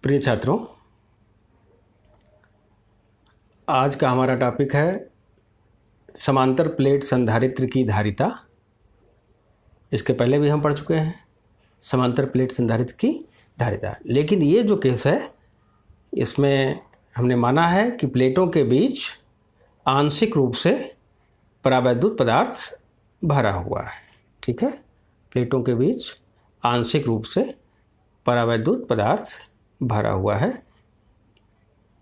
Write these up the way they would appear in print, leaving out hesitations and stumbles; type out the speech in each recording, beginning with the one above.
प्रिय छात्रों, आज का हमारा टॉपिक है समांतर प्लेट संधारित्र की धारिता। इसके पहले भी हम पढ़ चुके हैं समांतर प्लेट संधारित्र की धारिता, लेकिन ये जो केस है इसमें हमने माना है कि प्लेटों के बीच आंशिक रूप से परावैद्युत पदार्थ भरा हुआ है। ठीक है, प्लेटों के बीच आंशिक रूप से परावैद्युत पदार्थ भरा हुआ है,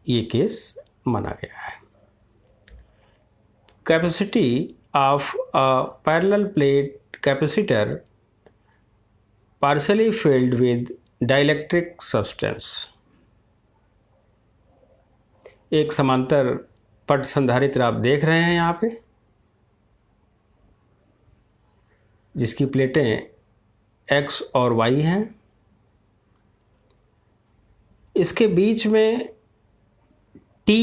ये केस माना गया है। Capacity of a parallel plate capacitor partially filled with dielectric substance. एक समांतर पट संधारित्र आप देख रहे हैं यहाँ पे, जिसकी प्लेटें X और Y हैं। इसके बीच में T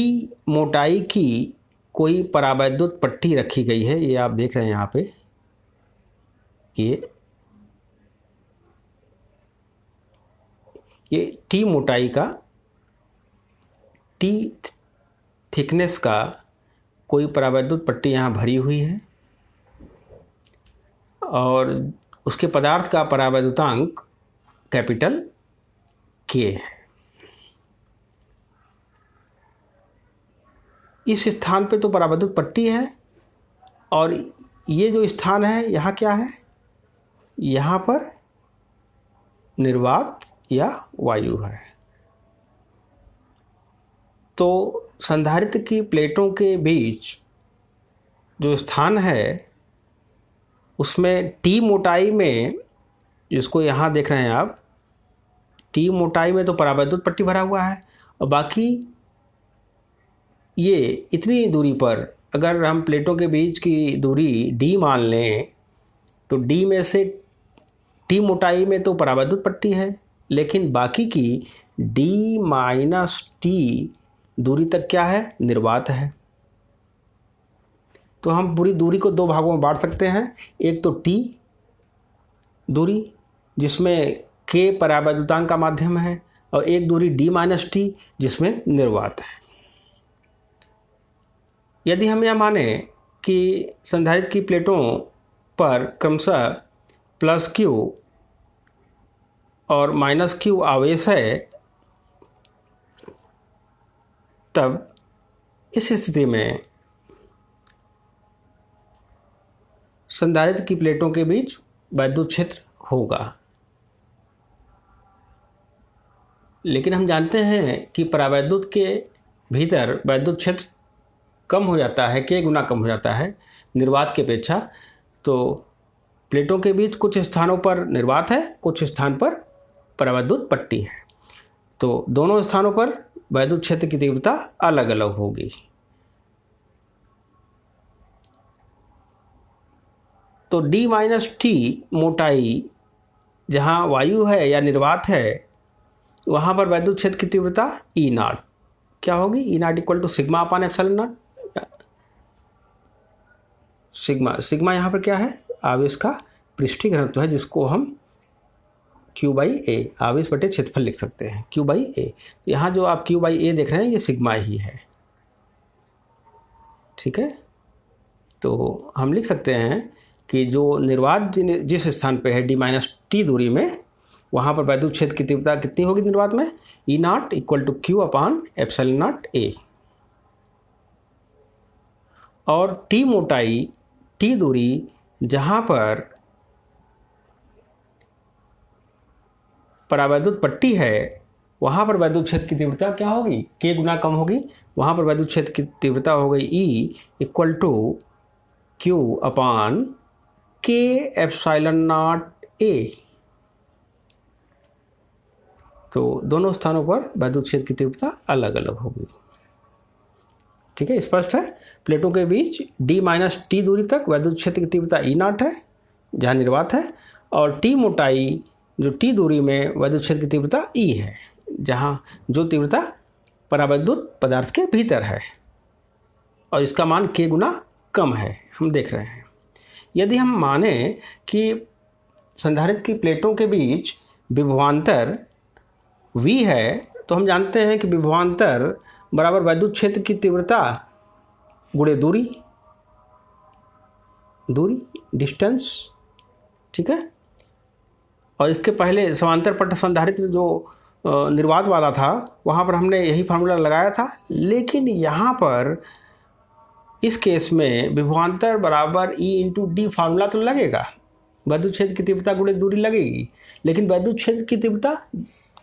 मोटाई की कोई परावैद्युत पट्टी रखी गई है। ये आप देख रहे हैं यहाँ पे, ये T मोटाई का, T थिकनेस का कोई परावैद्युत पट्टी यहाँ भरी हुई है और उसके पदार्थ का परावैद्युतांक कैपिटल K है। इस स्थान पे तो परावैद्युत पट्टी है और ये जो स्थान है यहाँ क्या है, यहाँ पर निर्वात या वायु है। तो संधारित्र की प्लेटों के बीच जो स्थान है उसमें T मोटाई में, जिसको यहाँ देख रहे हैं आप, T मोटाई में तो परावैद्युत पट्टी भरा हुआ है और बाकी ये इतनी दूरी पर अगर हम प्लेटों के बीच की दूरी D मान लें तो D में से T मोटाई में तो परावैद्युत पट्टी है, लेकिन बाकी की D माइनस T दूरी तक क्या है, निर्वात है। तो हम पूरी दूरी को दो भागों में बांट सकते हैं। एक तो T दूरी जिसमें K परावैद्युतांक का माध्यम है और एक दूरी D माइनस T जिसमें निर्वात है। यदि हम यह माने कि संधारित्र की प्लेटों पर क्रमशः प्लस Q और माइनस Q आवेश है, तब इस स्थिति में संधारित्र की प्लेटों के बीच वैद्युत क्षेत्र होगा। लेकिन हम जानते हैं कि परावैद्युत के भीतर वैद्युत क्षेत्र कम हो जाता है, K गुना कम हो जाता है निर्वात की अपेक्षा। तो प्लेटों के बीच कुछ स्थानों पर निर्वात है, कुछ स्थान पर परावैद्युत पट्टी है। तो दोनों स्थानों पर वैद्युत क्षेत्र की तीव्रता अलग अलग होगी। तो D माइनस T मोटाई जहाँ वायु है या निर्वात है, वहाँ पर वैद्युत क्षेत्र की तीव्रता E नॉट क्या होगी, E naught equal to sigma upon epsilon naught. Sigma यहाँ पर क्या है, आवेश का पृष्ठीय घनत्व है, जिसको हम Q/A आवेश बटे क्षेत्रफल लिख सकते हैं, Q/A। यहाँ जो आप Q/A देख रहे हैं ये सिग्मा ही है। ठीक है, तो हम लिख सकते हैं कि जो निर्वात जिस स्थान पे है D माइनस T दूरी में, वहाँ पर वैद्युत क्षेत्र की तीव्रता कितनी होगी निर्वात में, E naught equal to Q upon epsilon naught A। और T मोटाई, T दूरी जहाँ पर परावैद्युत पट्टी है, वहाँ पर वैद्युत क्षेत्र की तीव्रता क्या होगी, K गुना कम होगी। वहाँ पर वैद्युत क्षेत्र की तीव्रता हो गई E equal to Q upon K epsilon naught A। तो दोनों स्थानों पर वैद्युत क्षेत्र की तीव्रता अलग अलग होगी। ठीक है, स्पष्ट है। प्लेटों के बीच D माइनस T दूरी तक वैद्युत क्षेत्र की तीव्रता E नॉट है जहाँ निर्वात है, और T मोटाई जो T दूरी में वैद्युत क्षेत्र की तीव्रता E है, जहाँ जो तीव्रता परावैद्युत पदार्थ के भीतर है और इसका मान K गुना कम है, हम देख रहे हैं। यदि हम माने कि संधारित्र की प्लेटों के बीच विभवांतर V है तो हम जानते हैं कि विभवांतर बराबर वैद्युत क्षेत्र की तीव्रता गुणे दूरी डिस्टेंस, ठीक है। और इसके पहले समांतर पट्ट संधारित्र जो निर्वात वाला था वहाँ पर हमने यही फार्मूला लगाया था, लेकिन यहाँ पर इस केस में विभवांतर बराबर E इंटू डी फार्मूला तो लगेगा, वैद्युत क्षेत्र की तीव्रता गुणे दूरी लगेगी, लेकिन वैद्युत क्षेत्र की तीव्रता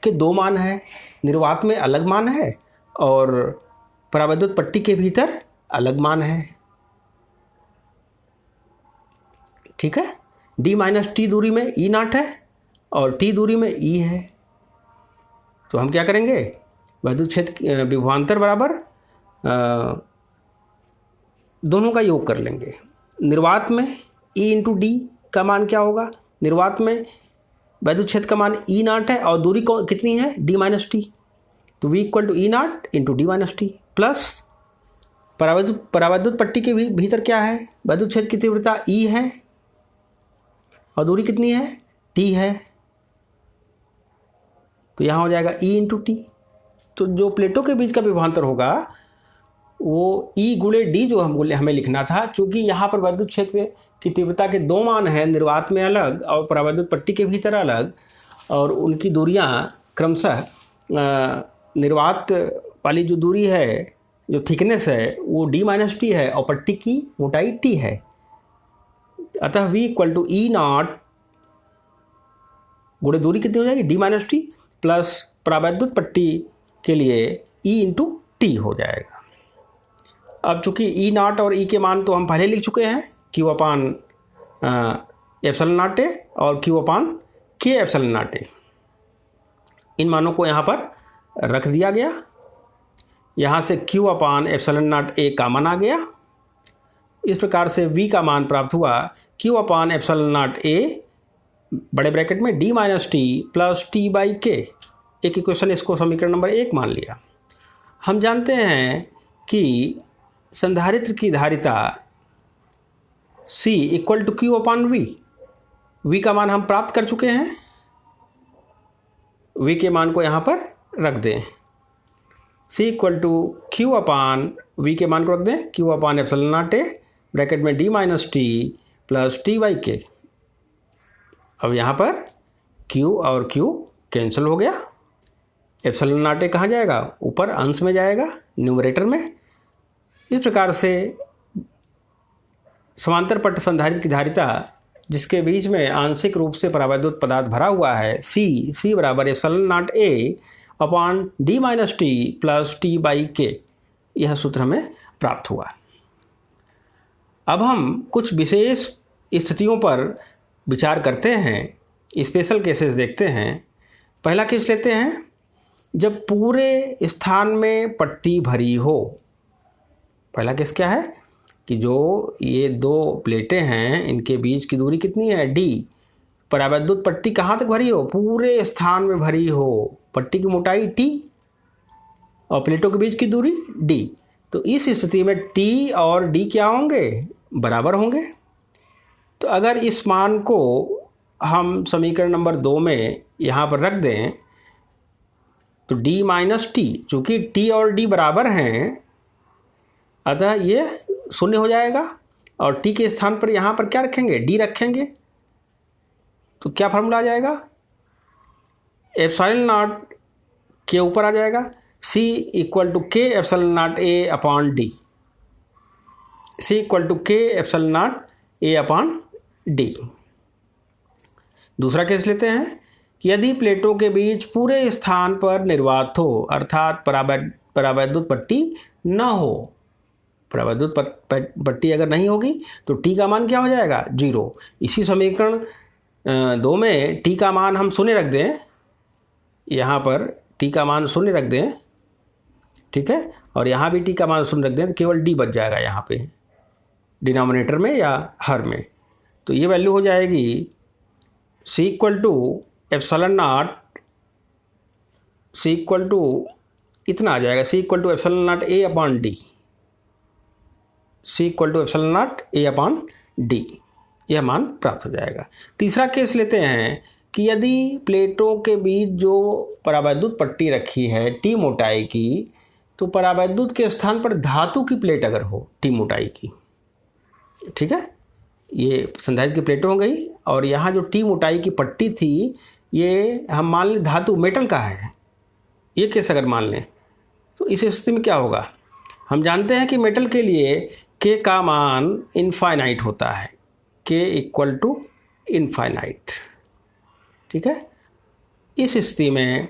के दो मान हैं, निर्वात में अलग मान है और परावैद्युत पट्टी के भीतर अलग मान है, ठीक है। D माइनस टी दूरी में E नॉट है और T दूरी में E है, तो हम क्या करेंगे, वैद्युत क्षेत्र विभवांतर बराबर दोनों का योग कर लेंगे। निर्वात में E इंटू डी का मान क्या होगा, निर्वात में वैद्युत क्षेत्र का मान E नॉट है और दूरी कितनी है, D माइनस टी, तो V equal to E naught into D minus T, plus परावैद्युत पट्टी के भीतर क्या है, वैद्युत क्षेत्र की तीव्रता E है और दूरी कितनी है, T है, तो यहाँ हो जाएगा E इंटू टी। तो जो प्लेटों के बीच का विभवांतर होगा वो E गुणे डी जो हमें लिखना था, क्योंकि यहाँ पर वैद्युत क्षेत्र की तीव्रता के दो मान हैं, निर्वात में अलग और परावैद्युत पट्टी के भीतर अलग, और उनकी दूरियाँ क्रमशः निर्वात वाली जो दूरी है, जो थिकनेस है वो D माइनस टी है और पट्टी की मोटाई T है, अतः V equal to E naught गुणे दूरी कितनी हो जाएगी, D माइनस टी, प्लस परावैद्युत पट्टी के लिए E इंटू टी हो जाएगा। अब चूंकि E नॉट और E के मान तो हम पहले लिख चुके हैं, Q upon epsilon naught A और Q upon K epsilon naught A, इन मानों को यहाँ पर रख दिया गया, यहाँ से Q अपान एप्सिलॉन नॉट ए का मान आ गया। इस प्रकार से V का मान प्राप्त हुआ Q अपान एप्सिलॉन नॉट ए बड़े ब्रैकेट में D minus T plus T by के, एक इक्वेशन इसको समीकरण नंबर 1 मान लिया। हम जानते हैं कि संधारित्र की धारिता C equal to Q upon V का मान हम प्राप्त कर चुके हैं, V के मान को यहाँ पर रख दें, C equal to Q upon V के मान को रख दें, Q upon epsilon naught A bracket में D minus T plus T by K. अब यहाँ पर Q और Q कैंसिल हो गया, एप्सिलॉन नॉट ए कहाँ जाएगा, ऊपर अंश में जाएगा, न्यूमरेटर में। इस प्रकार से समांतर पट्ट संधारित्र की धारिता जिसके बीच में आंशिक रूप से परावैद्युत पदार्थ भरा हुआ है, C बराबर epsilon naught A upon D minus T plus T by के, यह सूत्र हमें प्राप्त हुआ। अब हम कुछ विशेष स्थितियों पर विचार करते हैं, स्पेशल केसेस देखते हैं। पहला केस लेते हैं, जब पूरे स्थान में पट्टी भरी हो। पहला केस क्या है कि जो ये दो प्लेटें हैं इनके बीच की दूरी कितनी है, D, परावैद्युत पट्टी कहाँ तक भरी हो, पूरे स्थान में भरी हो, पट्टी की मोटाई T और प्लेटों के बीच की दूरी D। तो इस स्थिति में T और D क्या होंगे, बराबर होंगे। तो अगर इस मान को हम समीकरण नंबर 2 में यहाँ पर रख दें तो D माइनस टी, चूँकि T और D बराबर हैं अतः ये शून्य हो जाएगा, और T के स्थान पर यहाँ पर क्या रखेंगे, D रखेंगे, तो क्या फार्मूला आ जाएगा, एप्सिलॉन नॉट के ऊपर आ जाएगा, C equal to K epsilon naught A upon D, C equal to K epsilon naught A upon D. दूसरा केस लेते हैं कि यदि प्लेटों के बीच पूरे स्थान पर निर्वात हो, अर्थात परावैद्युत पट्टी न हो, परावैद्युत पट्टी अगर नहीं होगी तो T का मान क्या हो जाएगा, 0। इसी समीकरण 2 में T का मान हम शून्य रख दें, यहाँ पर T का मान शून्य रख दें, ठीक है, और यहाँ भी T का मान शून्य रख दें तो केवल D बच जाएगा यहाँ पे डिनोमिनेटर में या हर में। तो ये वैल्यू हो जाएगी C equal to epsilon naught, C equal to इतना आ जाएगा, C equal to epsilon naught A upon D, C equal to epsilon naught A upon D, यह मान प्राप्त हो जाएगा। तीसरा केस लेते हैं कि यदि प्लेटों के बीच जो परावैद्युत पट्टी रखी है टी मोटाई की, तो परावैद्युत के स्थान पर धातु की प्लेट अगर हो टी मोटाई की, ठीक है, ये संधारित्र की प्लेटें हो गई, और यहाँ जो टी मोटाई की पट्टी थी ये हम मान लें धातु मेटल का है, ये केस अगर मान लें तो इस स्थिति में क्या होगा। हम जानते हैं कि मेटल के लिए के का मान इनफाइनाइट होता है, के इक्वल टू इनफाइनाइट, ठीक है। इस स्थिति में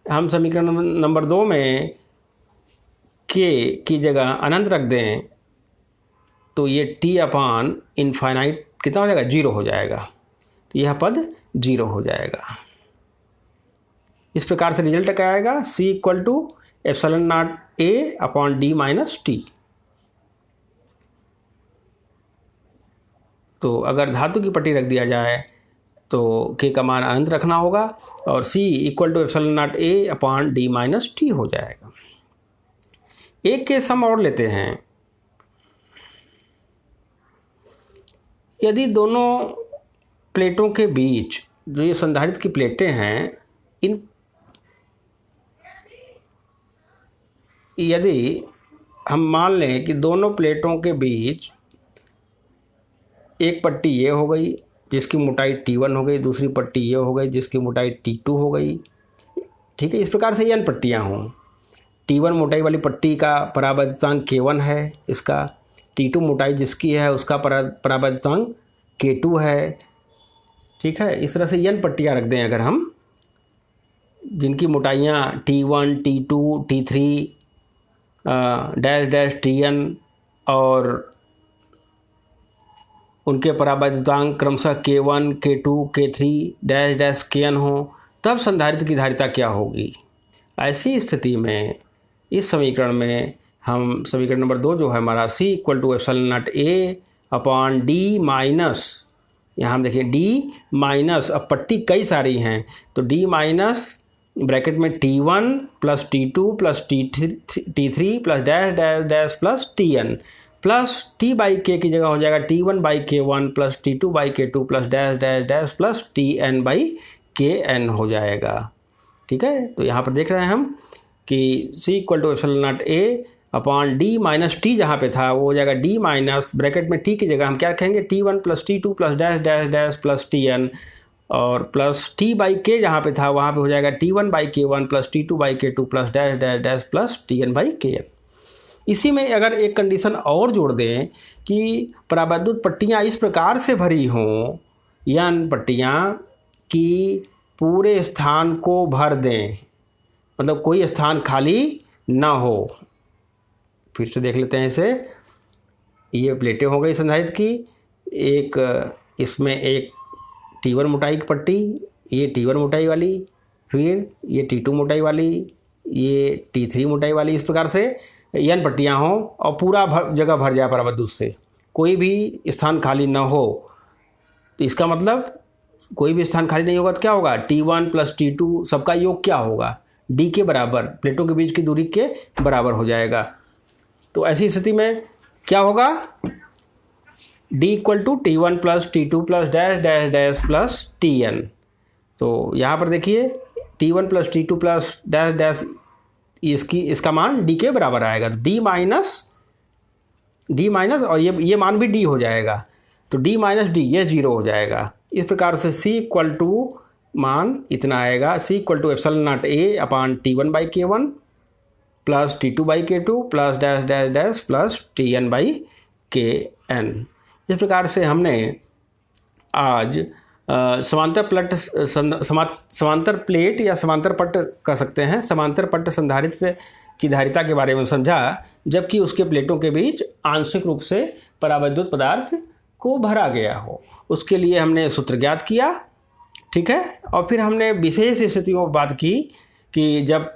हम समीकरण नंबर 2 में के की जगह अनंत रख दें तो ये टी अपान इनफाइनाइट कितना हो जाएगा, 0 हो जाएगा, तो यह पद 0 हो जाएगा। इस प्रकार से रिजल्ट क्या आएगा, C equal to epsilon naught A upon D minus T. तो अगर धातु की पट्टी रख दिया जाए तो के का मान अनंत रखना होगा और C equal to epsilon naught A upon D minus T हो जाएगा। एक केस हम और लेते हैं, यदि दोनों प्लेटों के बीच जो ये संधारित्र की प्लेटें हैं, इन यदि हम मान लें कि दोनों प्लेटों के बीच एक पट्टी ये हो गई जिसकी मोटाई T1 हो गई, दूसरी पट्टी ये हो गई जिसकी मोटाई T2 हो गई, ठीक है। इस प्रकार से n पट्टियाँ हों, T1 मोटाई वाली पट्टी का परावैद्युतांक K1 है, इसका T2 मोटाई जिसकी है उसका परावैद्युतांक K2 है, ठीक है। इस तरह से n पट्टियाँ रख दें अगर हम, जिनकी मोटाइयाँ T1, T2, T3 dash dash Tn और उनके परावैद्युतांक क्रमशः K1, K2, K3 dash dash Kn हो, तब संधारित्र की धारिता क्या होगी। ऐसी स्थिति में इस समीकरण में हम समीकरण नंबर 2 जो है हमारा C equal to epsilon naught A upon D minus, यहाँ हम देखें डी माइनस, अब पट्टी कई सारी हैं तो डी माइनस ब्रैकेट में T1 plus T2 plus T3 plus dash dash dash plus Tn plus T by के की जगह हो जाएगा T1 by K1 plus T2 by K2 plus dash dash dash plus Tn by Kn हो जाएगा, ठीक है। तो यहाँ पर देख रहे हैं हम कि C equal to epsilon naught A upon D minus T जहाँ पे था वो हो जाएगा डी माइनस ब्रैकेट में T की जगह हम क्या रखेंगे T1 plus T2 plus dash dash dash plus Tn और प्लस T बाई के जहाँ पे था वहाँ पे हो जाएगा T1 by K1 plus T2 by K2 plus dash dash dash plus Tn by Kn। इसी में अगर एक कंडीशन और जोड़ दें कि परावैद्युत पट्टियाँ इस प्रकार से भरी हों, n पट्टियाँ कि पूरे स्थान को भर दें, मतलब कोई स्थान खाली ना हो। फिर से देख लेते हैं इसे, ये प्लेटें हो गई संधारित्र की, एक इसमें एक T1 मोटाई की पट्टी, ये T1 मोटाई वाली, फिर ये T2 मोटाई वाली, ये T3 मोटाई वाली, इस प्रकार से n पट्टियाँ हों और पूरा जगह भर जाए परावैद्युत से, कोई भी स्थान खाली ना हो। तो इसका मतलब कोई भी स्थान खाली नहीं होगा तो क्या होगा, T1 प्लस T2 सबका योग क्या होगा, D के बराबर, प्लेटों के बीच की दूरी के बराबर हो जाएगा। तो ऐसी स्थिति में क्या होगा, D equal to T1 plus T2 plus dash dash dash plus Tn। तो यहाँ पर देखिए T1 plus T2 plus dash dash इसका मान D के बराबर आएगा, तो D माइनस और ये मान भी D हो जाएगा, तो D माइनस D ये 0 हो जाएगा। इस प्रकार से C इक्वल टू मान इतना आएगा, C equal to epsilon naught A upon T1 by K1 plus T2 by K2 plus dash dash dash plus Tn by Kn। इस प्रकार से हमने आज समांतर प्लेट या समांतर पट्ट कह सकते हैं, समांतर पट्ट संधारित्र की धारिता के बारे में समझा, जबकि उसके प्लेटों के बीच आंशिक रूप से परावैद्युत पदार्थ को भरा गया हो। उसके लिए हमने सूत्र ज्ञात किया, ठीक है, और फिर हमने विशेष स्थितियों पर बात की कि जब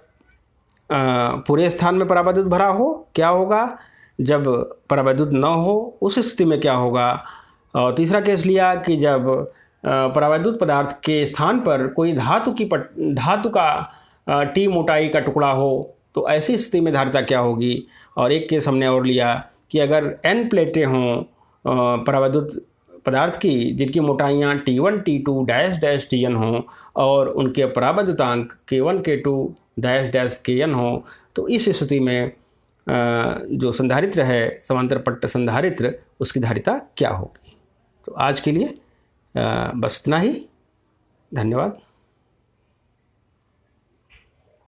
पूरे स्थान में परावैद्युत भरा हो क्या होगा, जब परावैद्युत न हो उस स्थिति में क्या होगा, और तीसरा केस लिया कि जब परावैद्युत पदार्थ के स्थान पर कोई धातु का टी मोटाई का टुकड़ा हो तो ऐसी स्थिति में धारिता क्या होगी, और एक केस हमने और लिया कि अगर n प्लेटें हों परावैद्युत पदार्थ की जिनकी मोटाइयाँ T1 T2 dash dash Tn हों और उनके पराबद्यतांक K1 K2 dash dash Kn हों, तो इस स्थिति में जो संधारित्र है समांतर पट्ट संधारित्र, उसकी धारिता क्या होगी। तो आज के लिए बस इतना ही। धन्यवाद।